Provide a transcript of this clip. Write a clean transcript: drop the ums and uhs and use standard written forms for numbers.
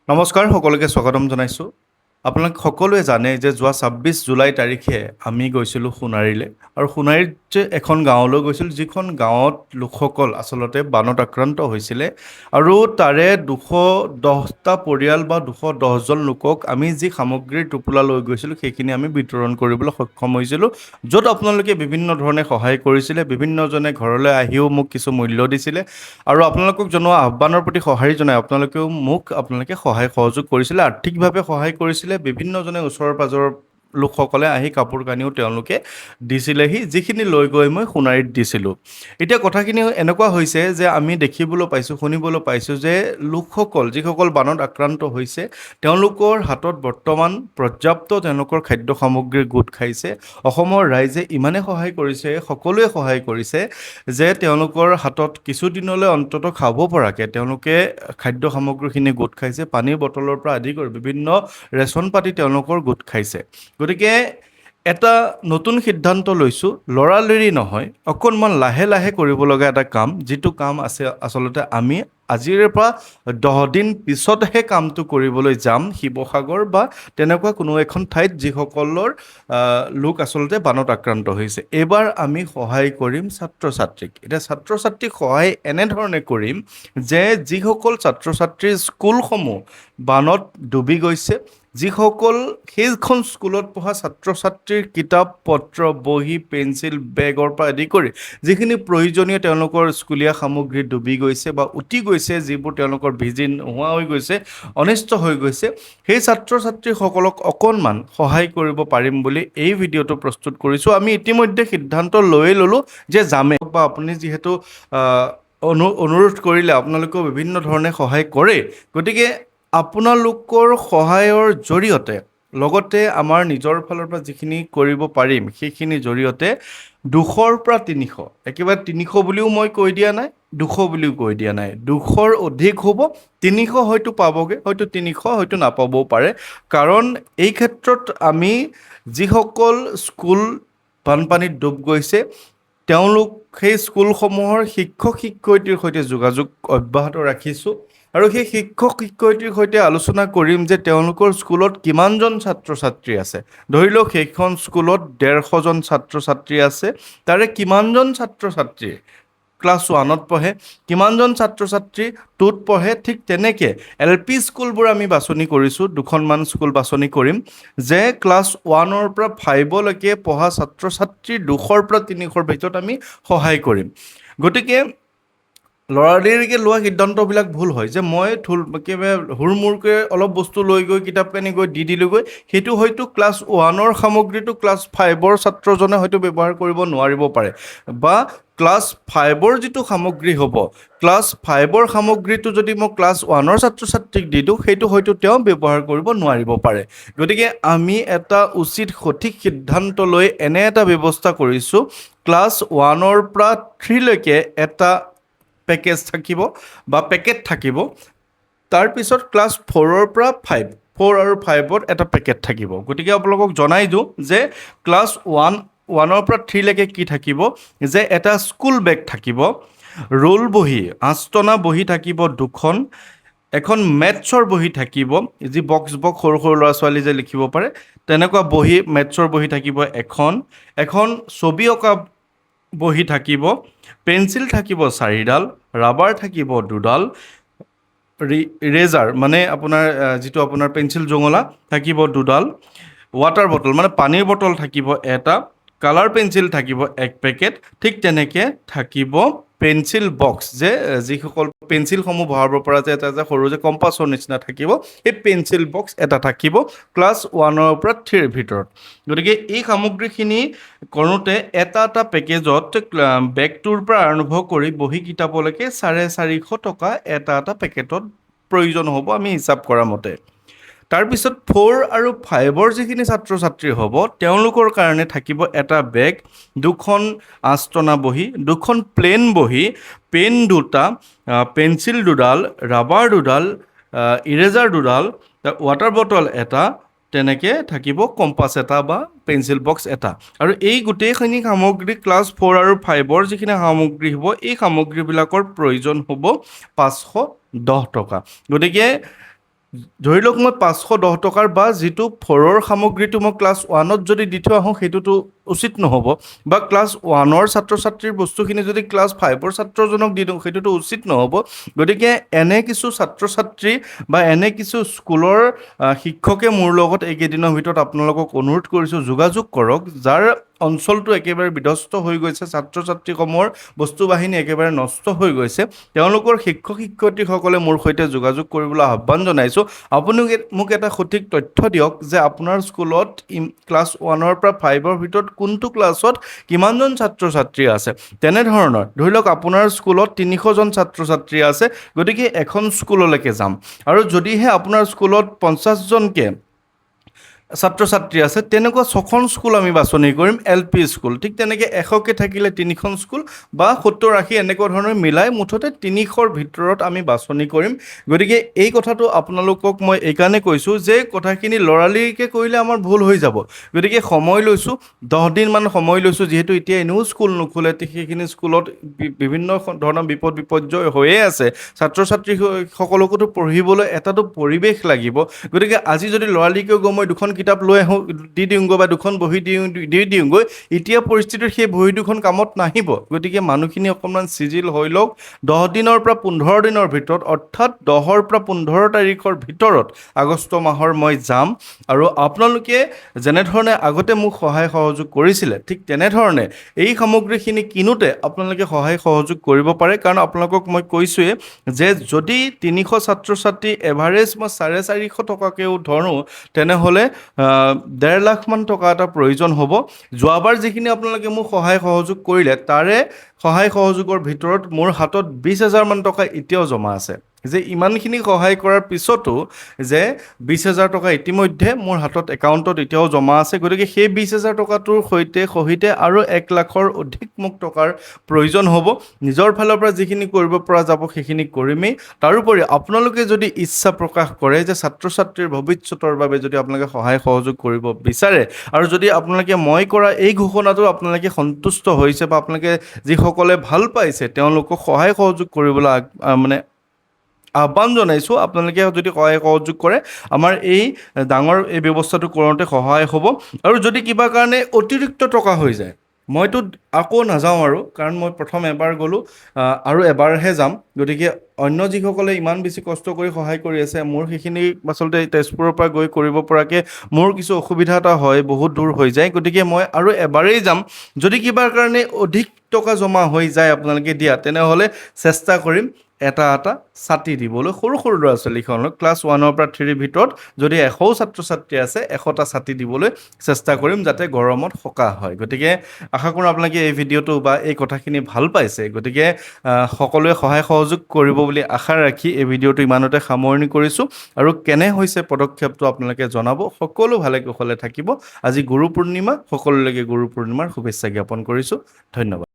নমস্কাৰ সকলোকে স্বাগতম জনাইছোঁ আপোনালোক সকলোৱে জানে যে যোৱা ২৬ জুলাই তাৰিখে আমি গৈছিলোঁ সোণাৰীলৈ আৰু সোণাৰীত যে এখন গাঁৱলৈ গৈছিলোঁ যিখন গাঁৱত লোকসকল আচলতে বানত আক্ৰান্ত হৈছিলে আৰু তাৰে ২১০টা পৰিয়াল বা ২১০জন লোকক আমি যি সামগ্ৰীৰ টোপোলা লৈ গৈছিলোঁ সেইখিনি আমি বিতৰণ কৰিবলৈ সক্ষম হৈছিলোঁ য'ত আপোনালোকে বিভিন্ন ধৰণে সহায় কৰিছিলে বিভিন্নজনে ঘৰলৈ আহিও মোক কিছু মূল্য দিছিলে আৰু আপোনালোকক জনোৱা আহ্বানৰ প্ৰতি সঁহাৰি জনাই আপোনালোকে সহায় সহযোগ কৰিছিলে আৰ্থিকভাৱে সহায় কৰিছিলে বিভিন্নজনে ওচৰৰ পাজৰৰ লোকসকলে আহি কাপোৰ কানিও তেওঁলোকে দিছিলেহি যিখিনি লৈ গৈ মই সোণাৰীত দিছিলোঁ এতিয়া কথাখিনি এনেকুৱা হৈছে যে আমি দেখিবলৈ পাইছোঁ শুনিবলৈ পাইছোঁ যে লোকসকল যিসকল বানত আক্ৰান্ত হৈছে তেওঁলোকৰ হাতত বৰ্তমান পৰ্যাপ্ত তেওঁলোকৰ খাদ্য সামগ্ৰীৰ গোট খাইছে অসমৰ ৰাইজে ইমানে সহায় কৰিছে সকলোৱে সহায় কৰিছে যে তেওঁলোকৰ হাতত কিছুদিনলৈ অন্ততঃ খাব পৰাকৈ তেওঁলোকে খাদ্য সামগ্ৰীখিনি গোট খাইছে পানীৰ বটলৰ পৰা আদি কৰি বিভিন্ন ৰেচন পাতি তেওঁলোকৰ গোট খাইছে গতিকে এটা নতুন সিদ্ধান্ত লৈছোঁ লৰালৰি নহয় অকণমান লাহে লাহে কৰিব লগা এটা কাম যিটো কাম আছে আচলতে আমি আজিৰে পৰা 10 দিন পিছতহে কামটো কৰিবলৈ যাম শিৱসাগৰ বা তেনেকুৱা কোনো এখন ঠাইত যিসকলৰ লোক আচলতে বানত আক্ৰান্ত হৈছে এইবাৰ আমি সহায় কৰিম ছাত্ৰ ছাত্ৰীক এতিয়া ছাত্ৰ ছাত্ৰীক সহায় এনেধৰণে কৰিম যে যিসকল ছাত্ৰ ছাত্ৰীৰ স্কুলসমূহ বানত ডুবি গৈছে যিসকল সেইখন স্কুলত পঢ়া ছাত্ৰ ছাত্ৰীৰ কিতাপ পত্ৰ বহি পেঞ্চিল বেগৰ পৰা আদি কৰি যিখিনি প্ৰয়োজনীয় তেওঁলোকৰ স্কুলীয়া সামগ্ৰী ডুবি গৈছে বা উটি গৈছে যিবোৰ তেওঁলোকৰ ভিজি নোহোৱা হৈ গৈছে অনিষ্ট হৈ গৈছে সেই ছাত্ৰ ছাত্ৰীসকলক অকণমান সহায় কৰিব পাৰিম বুলি এই ভিডিঅ'টো প্ৰস্তুত কৰিছোঁ আমি ইতিমধ্যে সিদ্ধান্ত লৈয়ে ল'লোঁ যে যামে বা আপুনি যিহেতু অনুৰোধ কৰিলে আপোনালোকেও বিভিন্ন ধৰণে সহায় কৰে গতিকে আপোনালোকৰ সহায়ৰ জৰিয়তে লগতে আমাৰ নিজৰ ফালৰ পৰা যিখিনি কৰিব পাৰিম সেইখিনিৰ জৰিয়তে 200ৰ পৰা 300 একেবাৰে 300 বুলিও মই কৈ দিয়া নাই 200 বুলিও কৈ দিয়া নাই 200ৰ অধিক হ'ব 300 হয়তো পাবগৈ হয়তো 300 হয়তো নাপাবও পাৰে কাৰণ এই ক্ষেত্ৰত আমি যিসকল স্কুল বানপানীত ডুব গৈছে তেওঁলোক সেই স্কুলসমূহৰ শিক্ষক শিক্ষয়িত্ৰীৰ সৈতে যোগাযোগ অব্যাহত ৰাখিছোঁ আৰু সেই শিক্ষক শিক্ষয়িত্ৰীৰ সৈতে আলোচনা কৰিম যে তেওঁলোকৰ স্কুলত কিমানজন ছাত্ৰ ছাত্ৰী আছে ধৰি লওক সেইখন স্কুলত 150জন ছাত্ৰ ছাত্ৰী আছে তাৰে কিমানজন ছাত্ৰ ছাত্ৰী ক্লাছ 1ত পঢ়ে কিমানজন ছাত্ৰ ছাত্ৰী 2ত পঢ়ে ঠিক তেনেকৈ LP স্কুলবোৰ আমি বাছনি কৰিছোঁ দুখনমান স্কুল বাছনি কৰিম যে ক্লাছ 1ৰ পৰা 5লৈকে পঢ়া ছাত্ৰ ছাত্ৰী 200ৰ পৰা 300ৰ ভিতৰত আমি সহায় কৰিম গতিকে লৰালৰিকৈ লোৱা সিদ্ধান্তবিলাক ভুল হয় যে মই একেবাৰে হুৰমূৰকৈ অলপ বস্তু লৈ গৈ কিতাপ কানি গৈ দি দিলোঁগৈ সেইটো হয়তো ক্লাছ 1ৰ সামগ্ৰীটো ক্লাছ 5ৰ ছাত্ৰজনে হয়তো ব্যৱহাৰ কৰিব নোৱাৰিব পাৰে বা ক্লাছ 5ৰ যিটো সামগ্ৰী হ'ব ক্লাছ 5ৰ সামগ্ৰীটো যদি মই ক্লাছ 1ৰ ছাত্ৰ ছাত্ৰীক দি দিওঁ সেইটো হয়তো তেওঁ ব্যৱহাৰ কৰিব নোৱাৰিব পাৰে গতিকে আমি এটা উচিত সঠিক সিদ্ধান্ত লৈ এনে এটা ব্যৱস্থা কৰিছোঁ ক্লাছ 1ৰ পৰা 3লৈকে এটা পেকেজ থাকিব বা পেকেট থাকিব তাৰপিছত ক্লাছ 4ৰ পৰা 4 আৰু 5ত এটা পেকেট থাকিব গতিকে আপোনালোকক জনাই দিওঁ যে ক্লাছ 1ৰ পৰা 3লৈকে কি থাকিব যে এটা স্কুল বেগ থাকিব ৰোল বহী 8টনা বহী থাকিব 2খন এখন মেথছৰ বহী থাকিব যি বক্স সৰু সৰু ল'ৰা ছোৱালী যে লিখিব পাৰে তেনেকুৱা বহী মেথছৰ বহী থাকিব এখন ছবি অঁকা বহী থাকিব পেঞ্চিল থাকিব 4ডাল ৰাবাৰ থাকিব 2ডাল ইৰেজাৰ মানে আপোনাৰ যিটো আপোনাৰ পেঞ্চিল জোঙলা থাকিব 2ডাল ৱাটাৰ বটল মানে পানীৰ বটল থাকিব এটা কালাৰ পেঞ্চিল থাকিব 1 পেকেট ঠিক তেনেকৈ থাকিব পেঞ্চিল বক্স যে যিসকল পেঞ্চিলসমূহ ভৰাব পৰা যে এটা যে সৰু যে কম্পাছৰ নিচিনা থাকিব সেই পেঞ্চিল বক্স এটা থাকিব ক্লাছ 1ৰ পৰা 3ৰ ভিতৰত গতিকে এই সামগ্ৰীখিনি কৰোঁতে এটা পেকেজত বেগটোৰ পৰা আৰম্ভ কৰি বহী কিতাপলৈকে 450 টকা এটা পেকেটত প্ৰয়োজন হ'ব আমি হিচাপ কৰা মতে তাৰপিছত 4 আৰু 5ৰ যিখিনি ছাত্ৰ ছাত্ৰী হ'ব তেওঁলোকৰ কাৰণে থাকিব এটা বেগ 2খন 8টনা বহী 2খন প্লেন বহী পেন 2টা পেঞ্চিল 2ডাল ৰাবাৰ 2ডাল ইৰেজাৰ 2ডাল ৱাটাৰ বটল এটা তেনেকৈ থাকিব কম্পাছ এটা বা পেঞ্চিল বক্স এটা আৰু এই গোটেইখিনি সামগ্ৰী ক্লাছ 4 আৰু 5ৰ যিখিনি সামগ্ৰী হ'ব এই সামগ্ৰীবিলাকৰ প্ৰয়োজন হ'ব 510 টকা গতিকে ধৰি লওক মই 510 টকাৰ বা যিটো 4ৰ সামগ্ৰীটো মই ক্লাছ 1ত যদি দি থৈ আহোঁ সেইটোতো উচিত নহ'ব, বা ক্লাছ 1ৰ ছাত্ৰ ছাত্ৰীৰ বস্তুখিনি যদি ক্লাছ 5ৰ ছাত্ৰজনক দি দিওঁ সেইটোতো উচিত নহ'ব। গতিকে এনে কিছু ছাত্ৰ ছাত্ৰী বা এনে কিছু স্কুলৰ শিক্ষকে মোৰ লগত এইকেইদিনৰ ভিতৰত আপোনালোকক অনুৰোধ কৰিছোঁ, যোগাযোগ কৰক যাৰ অঞ্চলটো একেবাৰে বিধ্বস্ত হৈ গৈছে, ছাত্ৰ ছাত্ৰীসমূহৰ বস্তু বাহিনী একেবাৰে নষ্ট হৈ গৈছে, তেওঁলোকৰ শিক্ষক শিক্ষয়িত্ৰীসকলে মোৰ সৈতে যোগাযোগ কৰিবলৈ আহ্বান জনাইছোঁ। আপুনি মোক এটা সঠিক তথ্য দিয়ক যে আপোনাৰ স্কুলত ক্লাছ 1ৰ পৰা 5ৰ ভিতৰত কোনটো ক্লাছত কিমানজন ছাত্ৰ ছাত্ৰী আছে। তেনেধৰণৰ ধৰি লওক আপোনাৰ স্কুলত 300জন ছাত্ৰ ছাত্ৰী আছে, গতিকে এখন স্কুললৈকে যাম, আৰু যদিহে আপোনাৰ স্কুলত 50জনকৈ ছাত্ৰ ছাত্ৰী আছে, তেনেকুৱা 6খন স্কুল আমি বাছনি কৰিম, LP স্কুল। ঠিক তেনেকৈ 100কৈ থাকিলে 3খন স্কুল বা 70-80 এনেকুৱা ধৰণৰ মিলাই মুঠতে 300ৰ ভিতৰত আমি বাছনি কৰিম। গতিকে এই কথাটো আপোনালোকক মই এইকাৰণে কৈছোঁ যে কথাখিনি লৰালিকৈ কৰিলে আমাৰ ভুল হৈ যাব। গতিকে সময় লৈছোঁ, 10 দিনমান সময় লৈছোঁ, যিহেতু এতিয়া এনেও স্কুল নোখোলে, সেইখিনি স্কুলত বিভিন্ন ধৰণৰ বিপৰ্যয় হৈয়ে আছে, ছাত্ৰ ছাত্ৰীসকলকোতো পঢ়িবলৈ এটাতো পৰিৱেশ লাগিব। গতিকে আজি যদি লৰালিকৈ গৈ মই 2খন কিতাপ লৈ আহোঁ, দি দিওঁগৈ, বা 2খন বহি দি দিওঁগৈ, এতিয়া পৰিস্থিতিত সেই বহি 2খন কামত নাহিব। গতিকে মানুহখিনি অকণমান চিজিল হৈ লওক। 10 দিনৰ পৰা 15 দিনৰ ভিতৰত, অৰ্থাৎ 10ৰ পৰা 15 তাৰিখৰ ভিতৰত আগষ্ট মাহৰ মই যাম, আৰু আপোনালোকে যেনেধৰণে আগতে মোক সহায় সহযোগ কৰিছিলে, ঠিক তেনেধৰণে এই সামগ্ৰীখিনি কিনোতে আপোনালোকে সহায় সহযোগ কৰিব পাৰে। কাৰণ আপোনালোকক মই কৈছোঁৱেই যে যদি 300 ছাত্ৰ ছাত্ৰী এভাৰেজ মই 450 টকাকৈও ধৰোঁ, তেনেহ'লে 1.5 লাখমান টকা এটা প্ৰয়োজন হ'ব। যোৱাবাৰ যিখিনি আপোনালোকে মোক সহায় সহযোগ কৰিলে, তাৰে সহায় সহযোগৰ ভিতৰত মোৰ হাতত 20,000 মান টকা এতিয়াও জমা আছে। যে ইমানখিনি সহায় কৰাৰ পিছতো যে 20,000 টকা ইতিমধ্যে মোৰ হাতত একাউণ্টত এতিয়াও জমা আছে। গতিকে সেই 20,000 টকাটোৰ সহিতে আৰু 1 লাখৰ অধিক মোক টকাৰ প্ৰয়োজন হ'ব। নিজৰ ফালৰ পৰা যিখিনি কৰিব পৰা যাব সেইখিনি কৰিমেই। তাৰোপৰি আপোনালোকে যদি ইচ্ছা প্ৰকাশ কৰে যে ছাত্ৰ ছাত্ৰীৰ ভৱিষ্যতৰ বাবে যদি আপোনালোকে সহায় সহযোগ কৰিব বিচাৰে, আৰু যদি আপোনালোকে মই কৰা এই ঘোষণাটো আপোনালোকে সন্তুষ্ট হৈছে, বা আপোনালোকে যিসকলে ভাল পাইছে তেওঁলোকক সহায় সহযোগ কৰিবলৈ আহ্বান জনাইছোঁ, আপোনালোকে যদি সহায় সহযোগ কৰে আমাৰ এই ডাঙৰ এই ব্যৱস্থাটো কৰোঁতে সহায় হ'ব। আৰু যদি কিবা কাৰণে অতিৰিক্ত টকা হৈ যায়, মইতো আকৌ নাযাওঁ, আৰু কাৰণ মই প্ৰথম এবাৰ গ'লোঁ, আৰু এবাৰহে যাম। গতিকে অন্য যিসকলে ইমান বেছি কষ্ট কৰি সহায় কৰি আছে, মোৰ সেইখিনি আচলতে তেজপুৰৰ পৰা গৈ কৰিব পৰাকৈ মোৰ কিছু অসুবিধা এটা হয়, বহুত দূৰ হৈ যায়। গতিকে মই আৰু এবাৰেই যাম। যদি কিবা কাৰণে অধিক টকা জমা হৈ যায় আপোনালোকে দিয়া, তেনেহ'লে চেষ্টা কৰিম এটা ছাতি দিবলৈ সৰু সৰু ল'ৰা ছোৱালীখনক, ক্লাছ 1ৰ পৰা 3ৰ ভিতৰত যদি 100 ছাত্ৰ ছাত্ৰী আছে, 100টা ছাতি দিবলৈ চেষ্টা কৰিম, যাতে গৰমত সকাহ হয়। গতিকে আশা কৰোঁ আপোনালোকে এই ভিডিঅ'টো বা এই কথাখিনি ভাল পাইছে। গতিকে সকলোৱে সহায় সহযোগ কৰিব বুলি আশা ৰাখি এই ভিডিঅ'টো ইমানতে সামৰণি কৰিছোঁ, আৰু কেনে হৈছে পদক্ষেপটো আপোনালোকে জনাব। সকলো ভালে কুশলে থাকিব। আজি গুৰু পূৰ্ণিমা, সকলোলৈকে গুৰু পূৰ্ণিমাৰ শুভেচ্ছা জ্ঞাপন কৰিছোঁ। ধন্যবাদ।